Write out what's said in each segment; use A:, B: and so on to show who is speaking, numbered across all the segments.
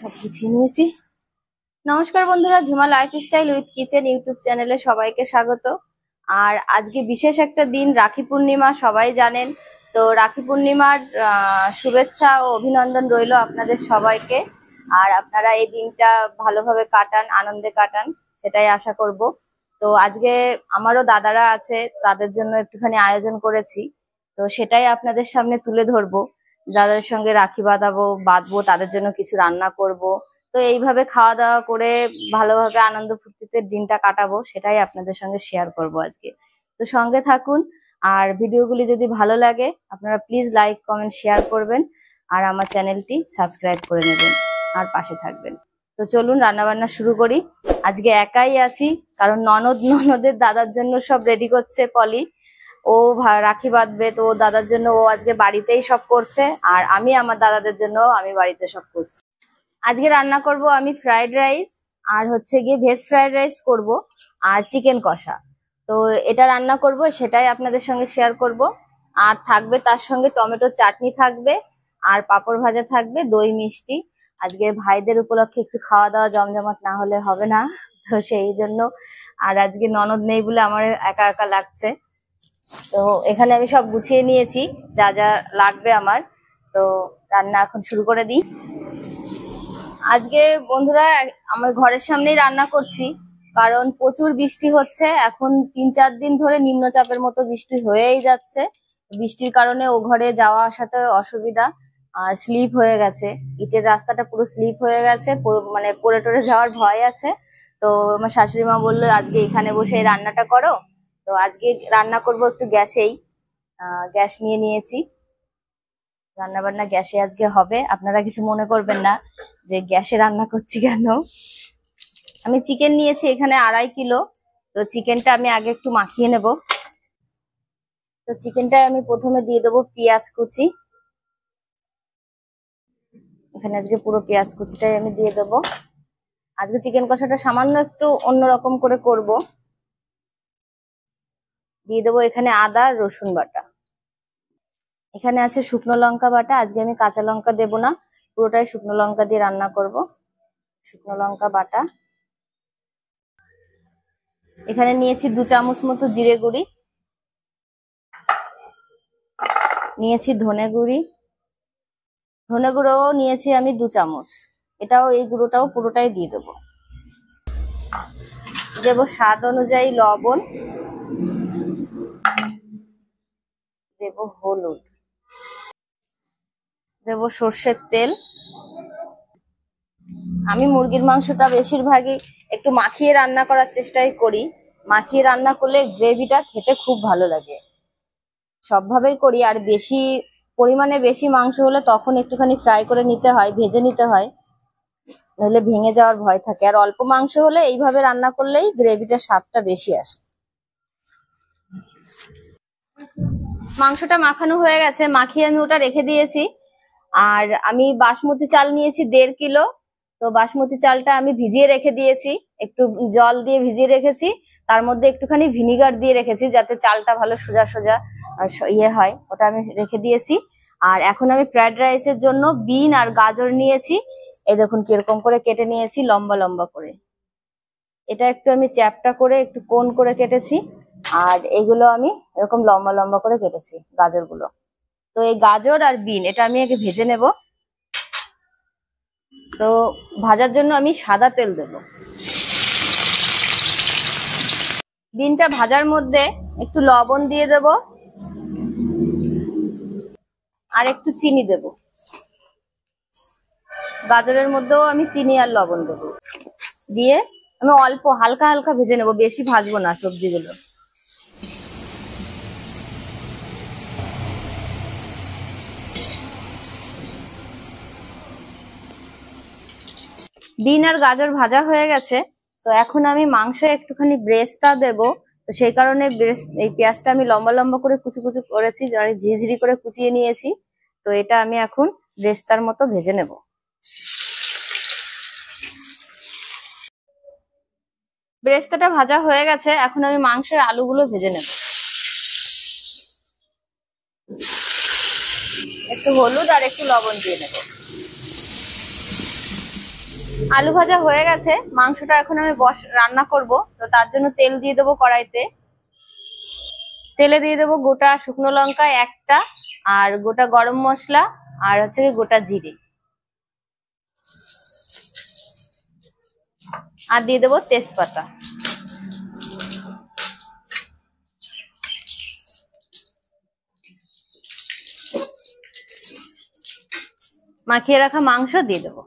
A: সব গুছিয়ে নিয়েছি। নমস্কার বন্ধুরা, Jhuma lifestyle with kitchen YouTube চ্যানেলে সবাইকে স্বাগত। আর আজকে বিশেষ একটা দিন, রাখি পূর্ণিমা, সবাই জানেন। তো রাখি পূর্ণিমার শুভেচ্ছা ও অভিনন্দন রইল আপনাদের সবাইকে। আর আপনারা এই দিনটা ভালোভাবে কাটান, আনন্দে কাটান, সেটাই আশা করব। তো আজকে আমারও দাদারা আছে, তাদের জন্য একটুখানি আয়োজন করেছি, তো সেটাই আপনাদের সামনে তুলে ধরবো। দাদাদের সঙ্গে রাখি বাঁধবো, তাদের জন্য কিছু রান্না করব। তো এইভাবে খাওয়া দাওয়া করে ভালোভাবে আনন্দ ফুর্তিতে দিনটা কাটাবো, সেটাই আপনাদের সঙ্গে শেয়ার করব আজকে। তো সঙ্গে থাকুন। আর ভিডিওগুলি যদি ভালো লাগে আপনারা প্লিজ লাইক, কমেন্ট, শেয়ার করবেন। আর আমার চ্যানেলটি সাবস্ক্রাইব করে নেবেন আর পাশে থাকবেন। তো চলুন রান্না বান্না শুরু করি। আজকে একাই আছি, কারণ ননদের দাদার জন্য সব রেডি করছে পলি। ও রাখি বাঁধবে, তো দাদার জন্য ও আজকে বাড়িতেই সব করছে, আর আমি আমার দাদাদের জন্য আমি বাড়িতে সব করছি। আজকে রান্না করব আমি ফ্রাইড রাইস, আর হচ্ছে গিয়ে ভেজ ফ্রাইড রাইস করব, আর চিকেন কষা। তো এটা রান্না করব, সেটাই আপনাদের সঙ্গে শেয়ার করব। আর থাকবে তার সঙ্গে টমেটোর চাটনি থাকবে, আর পাঁপড় ভাজা থাকবে, দই মিষ্টি। আজকে ভাইদের উপলক্ষে একটু খাওয়া দাওয়া জমজমাট না হলে হবে না, তো সেই জন্য। আর আজকে ননদ নেই বলে আমার একা একা লাগছে। তো এখানে আমি সব গুছিয়ে নিয়েছি যা যা লাগবে আমার। তো রান্না এখন শুরু করে দিই। আজকে বন্ধুরা আমার ঘরের সামনেই রান্না করছি, কারণ প্রচুর বৃষ্টি হচ্ছে এখন, 3-4 দিন ধরে নিম্নচাপের মতো বৃষ্টি হয়েই যাচ্ছে। বৃষ্টির কারণে ও ঘরে যাওয়া আসাতে অসুবিধা, আর স্লিপ হয়ে গেছে, ইটের রাস্তাটা পুরো স্লিপ হয়ে গেছে, মানে পড়ে টরে যাওয়ার ভয় আছে। তো আমার শাশুড়ি মা বললো আজকে এখানে বসে এই রান্নাটা করো। তো আজকে রান্না করব একটু গ্যাসেই, গ্যাস নিয়ে নিয়েছি। রান্না বান্না গ্যাসে আজকে হবে, আপনারা কিছু মনে করবেন না যে গ্যাসে রান্না করছি কেন। আমি চিকেন নিয়েছি এখানে 2.5 কিলো। তো চিকেনটা আমি আগে একটু মাখিয়ে নেব। তো চিকেনটা আমি প্রথমে দিয়ে দেবো পেঁয়াজ কুচি। এখানে আজকে পুরো পেঁয়াজ কুচিটাই আমি দিয়ে দেবো। আজকে চিকেন কষাটা সামান্য একটু অন্যরকম করে করব। দিয়ে দেবো এখানে আদা রসুন বাটা। এখানে আছে শুকনো লঙ্কা বাটা, আজকে আমি কাঁচা লঙ্কা দেবো না, পুরোটাই শুকনো লঙ্কা দিয়ে রান্না করব। শুকনো লঙ্কা বাটা। এখানে নিয়েছি 2 চামচ মতো জিরে গুঁড়ি, নিয়েছি ধনে গুঁড়ি, ধনে গুঁড়োও নিয়েছি আমি 2 চামচ। এটাও, এই গুঁড়োটাও পুরোটাই দিয়ে দেবো। দেবো স্বাদ অনুযায়ী লবণ, দেবো হলুদ, দেবো সর্ষের তেল। আমি মুরগির মাংসটা বেশিরভাগই একটু মাখিয়ে রান্না করার চেষ্টাই করি। মাখিয়ে রান্না করলে গ্রেভিটা খেতে খুব ভালো লাগে, সবভাবেই করি। আর বেশি পরিমাণে বেশি মাংস হলে তখন একটুখানি ফ্রাই করে নিতে হয়, ভেজে নিতে হয়, নইলে ভেঙে যাওয়ার ভয় থাকে। আর অল্প মাংস হলে এইভাবে রান্না করলেই গ্রেভিটার স্বাদটা বেশি আসে। মাংসটা মাখানো হয়ে গেছে, মাখিয়ে আমি ওটা রেখে দিয়েছি। আর আমি বাসমতি চাল নিয়েছি 1.5 কিলো। তো বাসমতি চালটা আমি ভিজিয়ে রেখে দিয়েছি, একটু জল দিয়ে ভিজিয়ে রেখেছি, তার মধ্যে একটুখানি ভিনিগার দিয়ে রেখেছি যাতে চালটা ভালো সোজা সোজা ইয়ে হয়, ওটা আমি রেখে দিয়েছি। আর এখন আমি ফ্রাইড রাইসের জন্য বিন আর গাজর নিয়েছি। এই দেখুন কিরকম করে কেটে নিয়েছি, লম্বা লম্বা করে। এটা একটু আমি চ্যাপটা করে একটু কোণ করে কেটেছি, আর এইগুলো আমি এরকম লম্বা লম্বা করে কেটেছি গাজরগুলো। তো এই গাজর আর বিন এটা আমি আগে ভেজে নেব। তো ভাজার জন্য আমি সাদা তেল দেব। বিনটা ভাজার মধ্যে একটু লবণ দিয়ে দেব, আর একটু চিনি দেব। গাজরের মধ্যেও আমি চিনি আর লবণ দেব, দিয়ে আমি অল্প হালকা হালকা ভেজে নেব, বেশি ভাজবো না সবজিগুলো। বিন আর গাজর ভাজা হয়ে গেছে। তো এখন আমি মাংস একটুখানি ব্রেস্তা দেব। তো সেই কারণে এই পেঁয়াজটা আমি লম্বা লম্বা করে কুচি কুচি করেছি, ঝিঝিরি করে কুচিয়ে নিয়েছি। তো এটা আমি এখন ব্রেস্তার মতো ভেজে নেব। ব্রেস্তাটা ভাজা হয়ে গেছে, এখন আমি মাংসের আলুগুলো ভেজে নেব। একটু হলুদ আর একটু লবণ দিয়ে নেব। আলু ভাজা হয়ে গেছে, মাংসটা এখন আমি রান্না করব। তো তার জন্য তেল দিয়ে দেবো কড়াইতে। তেলে দিয়ে দেবো গোটা শুকনো লঙ্কা একটা, আর গোটা গরম মশলা, আর হচ্ছে গোটা জিরে, আর দিয়ে দেবো তেজপাতা। মাখিয়ে রাখা মাংস দিয়ে দেবো।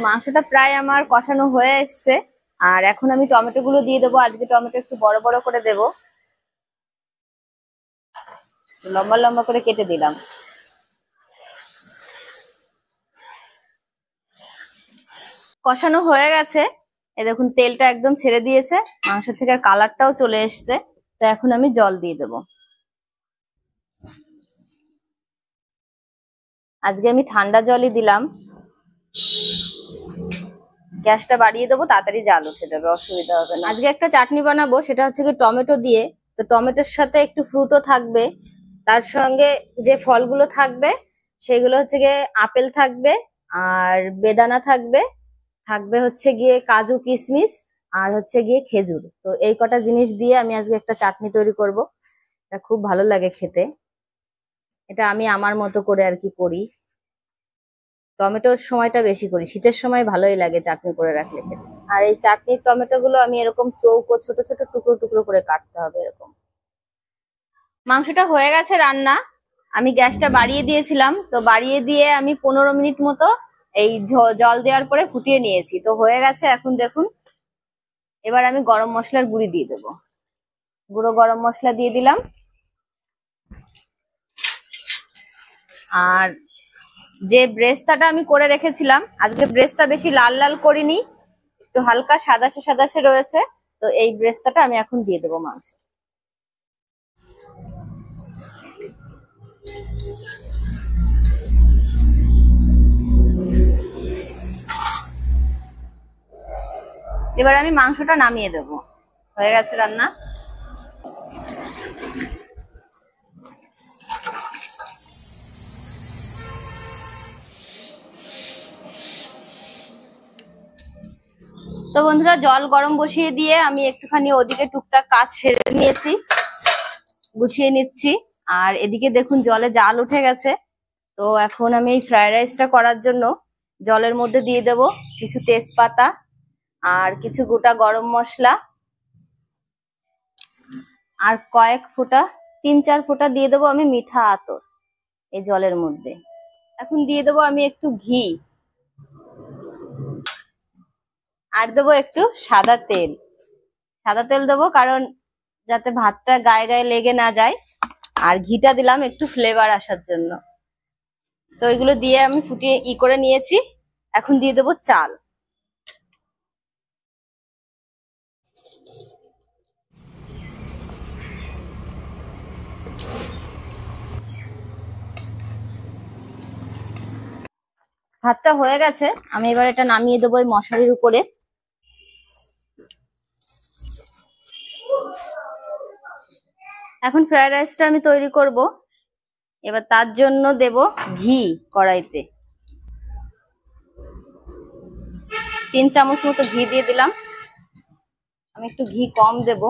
A: মাংসটা প্রায় আমার কষানো হয়ে এসছে, আর এখন আমি টমেটো গুলো দিয়ে দেবো। আজকে টমেটো একটু বড় বড় করে দেবো, লম্বা লম্বা করে কেটে দিলাম। কষানো হয়ে গেছে, এই দেখুন তেলটা একদম ছেড়ে দিয়েছে, মাংস থেকে কালারটাও চলে এসছে। তো এখন আমি জল দিয়ে দেবো। আজকে আমি ঠান্ডা জলই দিলাম। গ্যাসটা বাড়িয়ে দেবো, তাড়াতাড়ি জাল উঠে যাবে, অসুবিধা হবে না। আজকে একটা চাটনি বানাবো, সেটা হচ্ছে কি টমেটো দিয়ে। তো টমেটোর সাথে একটু ফ্রুটও থাকবে, তার সঙ্গে যে ফলগুলো থাকবে সেগুলো হচ্ছে গিয়ে আপেল থাকবে, আর বেদানা থাকবে, থাকবে হচ্ছে গিয়ে কাজু কিশমিশ, আর হচ্ছে গিয়ে খেজুর। তো এই কটা জিনিস দিয়ে আমি আজকে একটা চাটনি তৈরি করব। এটা খুব ভালো লাগে খেতে। এটা আমি আমার মতো করে আর কি করি। টমেটোর সময়টা বেশি করি, শীতের সময় ভালোই লাগে চাটনি করে রাখলে খেতে। আর এই চাটনির টমেটো গুলো আমি এরকম চৌকো ছোট ছোট টুকরো টুকরো করে কাটতে হবে এরকম। মাংসটা হয়ে গেছে রান্না, আমি গ্যাসটা বাড়িয়ে দিয়েছিলাম। তো বাড়িয়ে দিয়ে আমি 15 মিনিট মতো এই জল দেওয়ার পরে ফুটিয়ে নিয়েছি। তো হয়ে গেছে এখন দেখুন। এবার আমি গরম মশলার গুঁড়ি দিয়ে দেবো, গুঁড়ো গরম মশলা দিয়ে দিলাম। আর যে ব্রেস্তাটা আমি করে রেখেছিলাম, আজকে ব্রেস্তা বেশি লাল লাল করিনি, একটু হালকা সাদাসে সাদাসে রয়েছে। তো এই ব্রেস্তাটা আমি এখন দিয়ে দেবো মাংস। এবার আমি মাংসটা নামিয়ে দেবো, হয়ে গেছে রান্না। তো বন্ধুরা, জল গরম বসিয়ে দিয়ে আমি একটুখানি ওদিকে টুকটাক কাজ সেরে নিয়েছি, গুছিয়ে নিচ্ছি। আর এদিকে দেখুন জলে জাল উঠে গেছে। তো এখন আমি এই ফ্রাইড রাইসটা করার জন্য জলের মধ্যে দিয়ে দেব কিছু তেজপাতা, আর কিছু গোটা গরম মশলা, আর কয়েক ফোঁটা 3-4 ফোঁটা দিয়ে দেবো আমি মিঠা আতর এই জলের মধ্যে। এখন দিয়ে দেবো আমি একটু ঘি, আর দেবো একটু সাদা তেল। সাদা তেল দেবো কারণ যাতে ভাতটা গায়ে গায়ে লেগে না যায়, আর ঘিটা দিলাম একটু ফ্লেভার আসার জন্য। তো এগুলো দিয়ে আমি ফুটিয়ে করে নিয়েছি। এখন দিয়ে দেবো চাল। ভাতটা হয়ে গেছে, আমি এবার এটা নামিয়ে দেবো এই মশারির উপরে। এখন ফ্রাইড রাইসটা আমি তৈরি করব। এবার তার জন্য দেব ঘি কড়াইতে, 3 চামচ মতো ঘি দিয়ে দিলাম। আমি একটু ঘি কম দেব,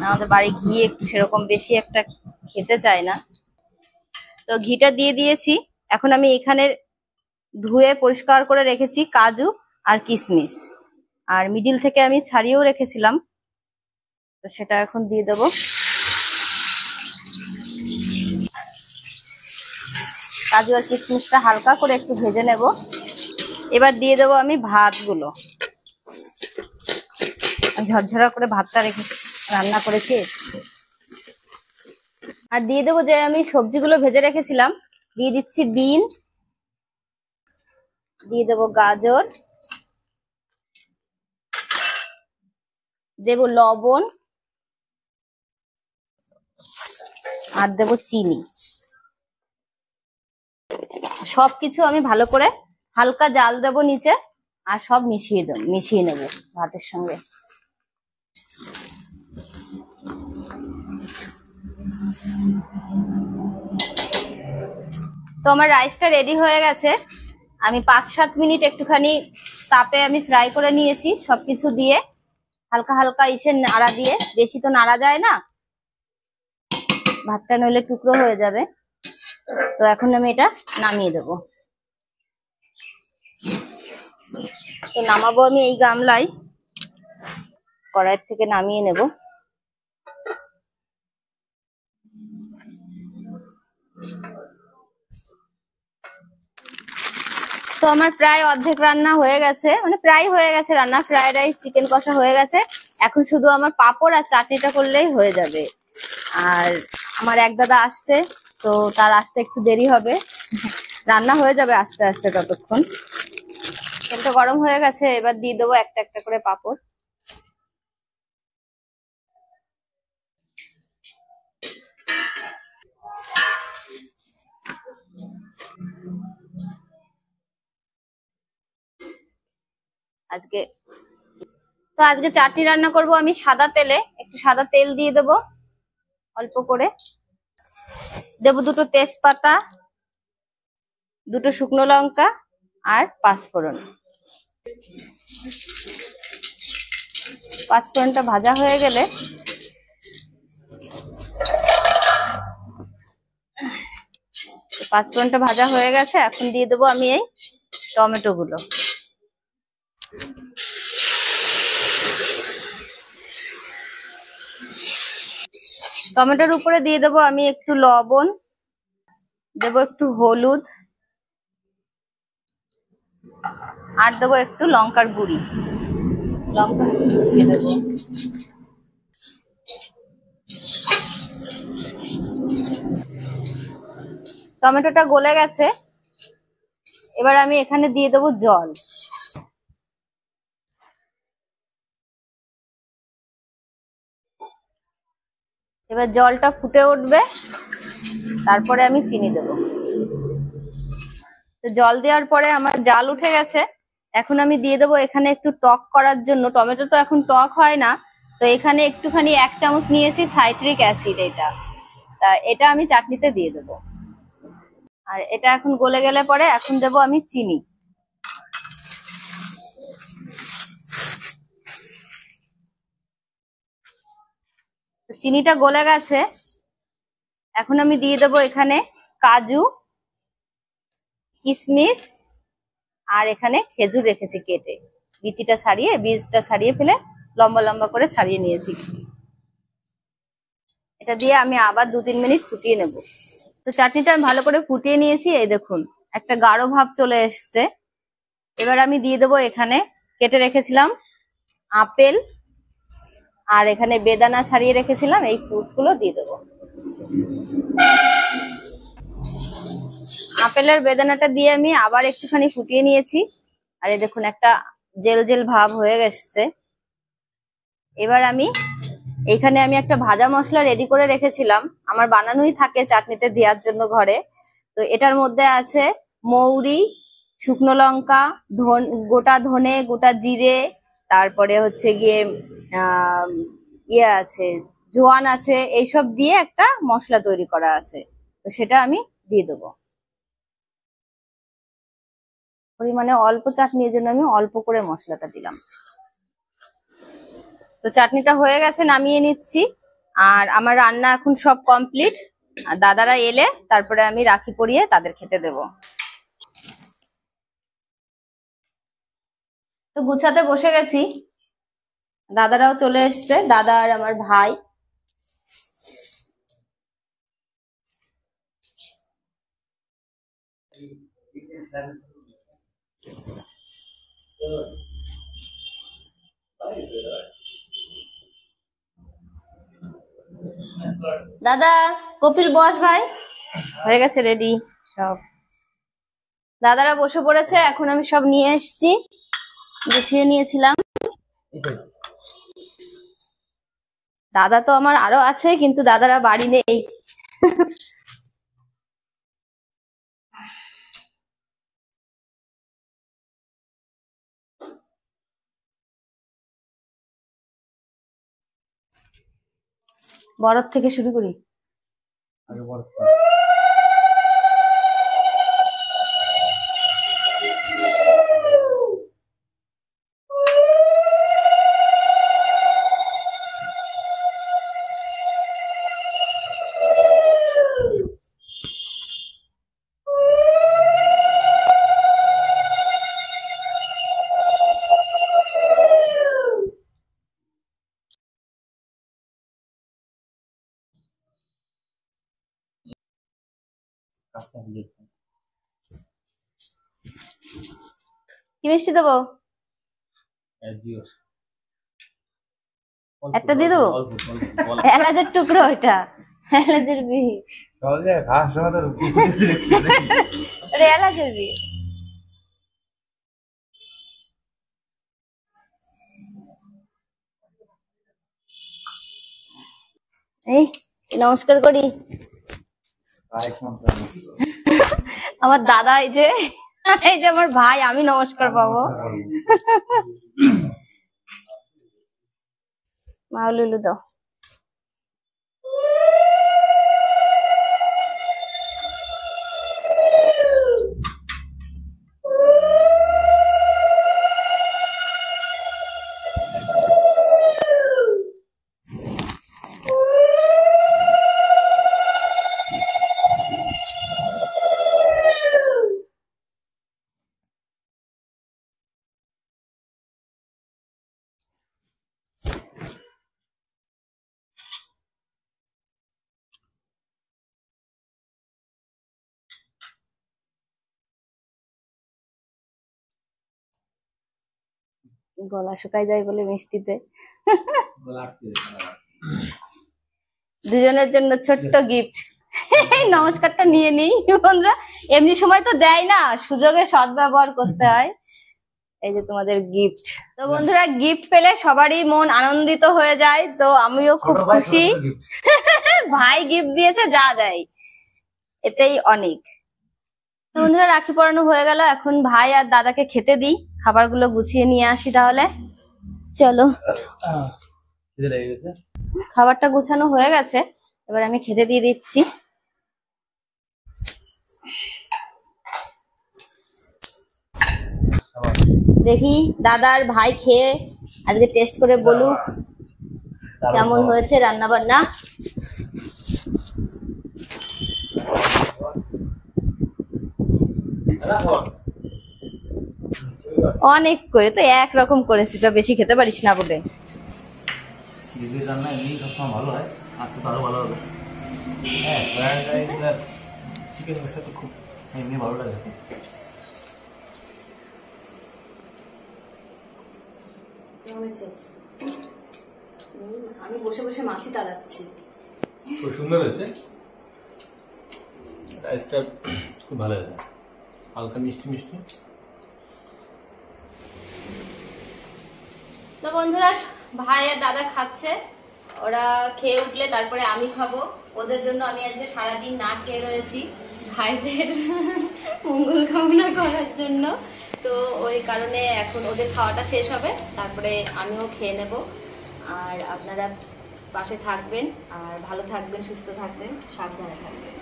A: আমাদের বাড়ি ঘি একটু সেরকম বেশি একটা খেতে চায় না। তো ঘিটা দিয়ে দিয়েছি। এখন আমি এখানে ধুয়ে পরিষ্কার করে রেখেছি কাজু আর কিশমিশ, আর মিডিল থেকে আমি ছাড়িয়েও রেখেছিলাম। তো সেটা এখন দিয়ে দেবো। কাজু আর কিশমিশটা হালকা করে একটু ভেজে নেব। এবার দিয়ে দেবো আমি ভাতগুলো, ঝরঝরা করে ভাতটা রেখে রান্না করেছি। আর দিয়ে দেবো যে আমি সবজিগুলো ভেজে রেখেছিলাম। দিয়ে দিচ্ছি বিন, দিয়ে দেবো গাজর, দেবো লবণ, আর দেবো চিনি। সবকিছু আমি ভালো করে হালকা জাল দেবো নিচে, আর সব মিশিয়ে নেবো ভাতের সঙ্গে। তো আমার রাইসটা রেডি হয়ে গেছে। আমি 5-7 মিনিট একটুখানি তাপে আমি ফ্রাই করে নিয়েছি সবকিছু দিয়ে, হালকা হালকা ইসে নাড়া দিয়ে, বেশি তো নাড়া যায় না, ভাতটা নইলে টুকরো হয়ে যাবে। তো এখন আমি এটা নামিয়ে দেবো। তো নামাবো আমি এই গামলায়, কড়াইয়ের থেকে নামিয়ে নেব। তো আমার প্রায় অর্ধেক রান্না হয়ে গেছে, মানে প্রায় হয়ে গেছে রান্না। ফ্রাইড রাইস, চিকেন কষা হয়ে গেছে। এখন শুধু আমার পাঁপড় আর চাটনিটা করলেই হয়ে যাবে। আর আমার এক দাদা আসছে, তো তার আসতে একটু দেরি হবে। রান্না হয়ে যাবে আস্তে আস্তে ততক্ষণ। তেলটা গরম হয়ে গেছে, এবার দিয়ে দেবো একটা একটা করে পাঁপড়। আজকে চাটনি রান্না করব আমি সাদা তেলে। একটু সাদা তেল দিয়ে দেবো অল্প করে। দেবো 2টো তেজপাতা, 2টো শুকনো লঙ্কা আর 5 ফোড়ন। 5 ফোড়নটা ভাজা হয়ে গেলে 5 ফোড়নটা ভাজা হয়ে গেছে, এখন দিয়ে দেবো আমি এই টমেটো গুলো। টমেটোর উপরে দিয়ে দেবো আমি একটু লবণ, দেবো একটু হলুদ, আর দেবো একটু লঙ্কার গুঁড়ি। লঙ্কার গুঁড়ি দিয়ে দেবো। টমেটোটা গলে গেছে, এবার আমি এখানে দিয়ে দেবো জল। এবার জলটা ফুটে উঠবে, তারপরে আমি চিনি দেবো। তো জল দেওয়ার পরে আমার জাল উঠে গেছে। এখন আমি দিয়ে দেবো এখানে একটু টক করার জন্য, টমেটো তো এখন টক হয় না, তো এখানে একটুখানি 1 চামচ নিয়েছি সাইট্রিক অ্যাসিড। এটা আমি চাটনিতে দিয়ে দেবো। আর এটা এখন গলে গেলে পরে এখন দেবো আমি চিনি। চিনিটা গলে গেছে, এখন আমি দিয়ে দেবো এখানে কাজু, কিশমিশ, আর এখানে খেজুর রেখেছি কেটে, বীজটা ছাড়িয়ে ফেলে লম্বা লম্বা করে ছাড়িয়ে নিয়েছি। এটা দিয়ে আমি আবার 2-3 মিনিট ফুটিয়ে নেব। তো চাটনিটা আমি ভালো করে ফুটিয়ে নিয়েছি, এই দেখুন একটা গাঢ় ভাব চলে এসছে। এবার আমি দিয়ে দেবো এখানে কেটে রেখেছিলাম আপেল, আর এখানে বেদানা ছাড়িয়ে রেখেছিলাম, এই ফ্রুটগুলো দিয়ে দেবো। আপেলের বেদানাটা দিয়ে আমি আবার একটুখানি ফুটিয়ে নিয়েছি, আর এই দেখুন একটা জেল জেল ভাব হয়ে গেছে। এবার এখানে আমি একটা ভাজা মশলা রেডি করে রেখেছিলাম, আমার বানানোই থাকে চাটনিতে দেওয়ার জন্য ঘরে। তো এটার মধ্যে আছে মৌরি, শুকনো লঙ্কা, গোটা ধনে, গোটা জিরে, তারপরে হচ্ছে গিয়ে আছে জোয়ান আছে, এইসব দিয়ে একটা মশলা তৈরি করা আছে। তো সেটা আমি দিয়ে দেবো। পরিমাণে অল্প চাটনির জন্য আমি অল্প করে মশলাটা দিলাম। তো চাটনিটা হয়ে গেছে, নামিয়ে নিচ্ছি। আর আমার রান্না এখন সব কমপ্লিট। আর দাদারা এলে তারপরে আমি রাখি পরিয়ে তাদের খেতে দেব। তো গুছাতে বসে গেছি, দাদারাও চলে এসছে, দাদা আর আমার ভাই। দাদা, কপিল বস ভাই, হয়ে গেছে রেডি সব। দাদারা বসে পড়েছে, এখন আমি সব নিয়ে এসছি, গুছিয়ে নিয়েছিলাম। দাদা তো আমার আরো আছে, কিন্তু দাদারা বাড়ি নেই। বরফ থেকে শুরু করি। কি মিষ্টি দেবো? একটা দিয়ে দেবো? এলাচের টুকরো, ওইটা এলাচের বীজ। এলাচের বীজ। এই নমস্কার করি। আমার দাদা, এই যে আমার ভাই, আমি নমস্কার পাবো। মাউলুলু দাও। গলা শুকাই যায় বলে মিষ্টিতে। দুজনের জন্য ছোট্ট গিফট। নমস্কারটা নিয়ে নিই বন্ধুরা, এমনি সময় তো দেয় না, সুযোগে সদ্ব্যবহার করতে হয়। এই যে তোমাদের গিফট। তো বন্ধুরা, গিফট পেলে সবারই মন আনন্দিত হয়ে যায়, তো আমিও খুব খুশি। ভাই গিফট দিয়েছে, যা দেয় এটাই অনেক। তো বন্ধুরা, রাখি পরানো হয়ে গেল, এখন ভাই আর দাদাকে খেতে দিই। খাবারগুলো গুছিয়ে নিয়ে আসি তাহলে, চলো। খাবারটা গুছানো হয়ে গেছে, এবার আমি খেতে দিয়ে দিচ্ছি। দেখি দাদা আর ভাই খেয়ে আজকে টেস্ট করে বলুক কেমন হয়েছে রান্না বান্না। অনেক করে তো একরকম করেছি, তো বেশি খেতে পারিস না বলে।
B: দিদির রান্না এমনি সবসময় ভালো হয়, আজকে তো আরো ভালো হবে। হ্যাঁ, ফ্রাইড রাইস আর চিকেন কষা তো খুব এমনি ভালো লাগে।
A: আমি বসে বসে মাছি তাড়াচ্ছি।
B: খুব সুন্দর হয়েছে, রাইসটা খুব ভালো হয়েছে, হালকা মিষ্টি মিষ্টি।
A: তো বন্ধুরা, ভাই আর দাদা খাচ্ছে, ওরা খেয়ে উঠলে তারপরে আমি খাবো। ওদের জন্য আমি আজকে সারাদিন না খেয়ে রয়েছি, ভাইদের মঙ্গল কামনা করার জন্য। তো ওই কারণে এখন ওদের খাওয়াটা শেষ হবে, তারপরে আমিও খেয়ে নেব। আর আপনারা পাশে থাকবেন, আর ভালো থাকবেন, সুস্থ থাকবেন, সাবধানে থাকবেন।